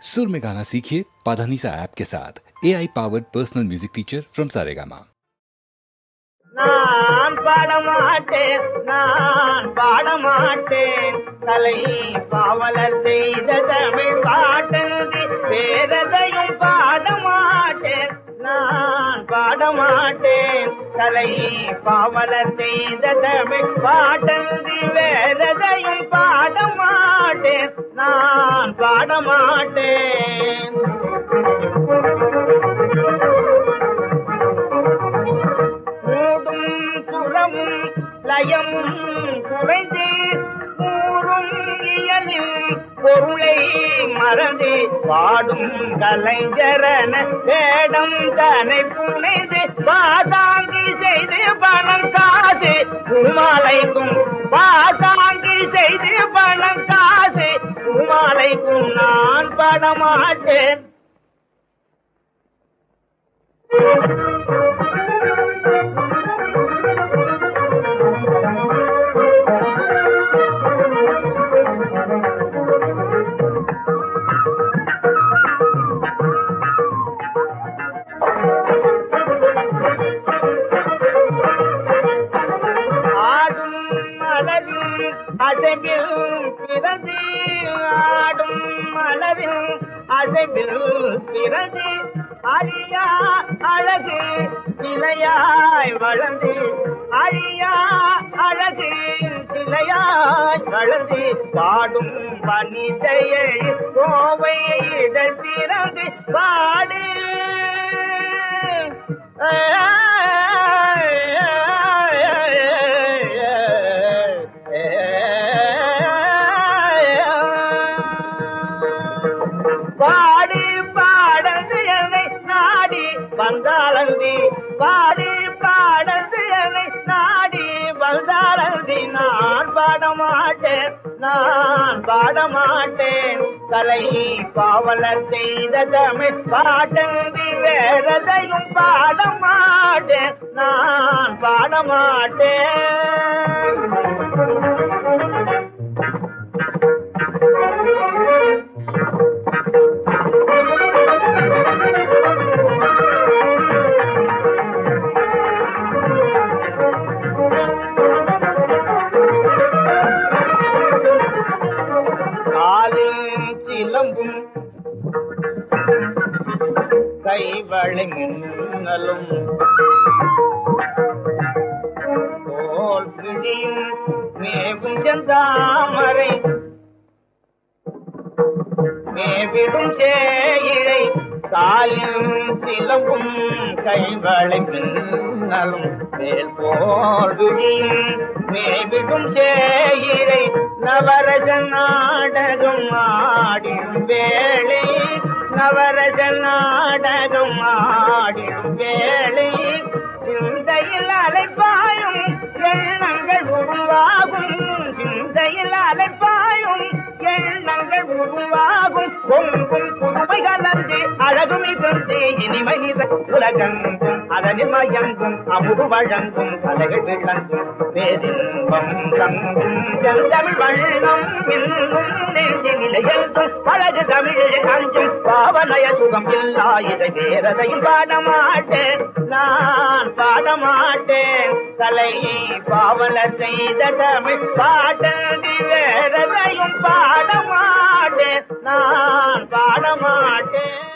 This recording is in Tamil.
सुर में गाना सीखिए पाधानीसा ऐप के साथ। AI powered personal music teacher from Saregama. நான் பாடமாட்டேன், நான் பாடமாட்டேன், தலை பாவலர் செய்த தமிழ் பாட்டன்றி வேறெதையும் பாடமாட்டேன். நான் பாடமாட்டேன், தலை பாவலர் செய்த தமிழ் பாட்டன்றி வேறெதையும் பாடமாட்டேன். நான் பாடமாட்டேன். லயமும் குறைந்து கூறும் இயலின் பொருளை மறந்து பாடும் கலைஞரன வேடம் தனை புனைந்து பாதாங்கி செய்து பணம் காசு பூமாலைக்கும், பாதாங்கி செய்து பணம் காசு பூமாலைக்கும் நான் படமாட்டேன். அசைவில் பிறந்து ஆடும் மலரில் அசைவில் பிறந்து அழியா அழகு சிலையாய் வளர்ந்து, அழியா அழகு சிலையாய் வளர்ந்து பாடும் வனிதையை கோவை இதழ் பிறந்து பாடு. பாடி பாடந்து என்னை நாடி வந்தாளந்தி, பாடி பாடந்து என்னை நாடி வந்தாளந்தி. நான் பாடமாட்டேன், நான் பாடமாட்டேன், தலை பாவலர் செய்த தமிழ் பாட்டன்றி வேறெதையும் பாடமாட்டேன். நான் பாடமாட்டேன். சிலம்பும் கைவளை மின்னலும் தோல் பிடியும் மேவும் செந்தாமரை மேவிடும் சேயிழை காலில் சிலம்பும் கைவளை மின்னலும் மேல் போல் விடியும் மேவிடும் சேயிழை நவரச நாடகம் ஆடிடும் வேளை, நவரச நாடகம் ஆடிடும் வேளை சிந்தையில் அலைப்பாயும் எண்ணங்கள் உருவாகும், சிந்தையில் அலைப்பாயும் எண்ணங்கள் உருவாகும். பொங்கும் புதுமை கலந்து அழகு மிகுந்து இனிமை உலகங்கும் அதனில் மயங்கும் அமுது வழங்கும் கலைகள் விளங்கும் பேரின்பம் தங்கும் செந்தமிழ் வண்ணம் இன்னும் நெஞ்சு நிலையெங்கும் பழகு தமிழில் அஞ்சும் பாவனய சுகம் இல்லா இதை வேறதையும் பாடமாட்டேன். நான் பாடமாட்டேன், தலை பாவலர் செய்த தமிழ் பாட்டன்றி வேறதையும் பாடமாட்டேன். நான் பாடமாட்டேன்.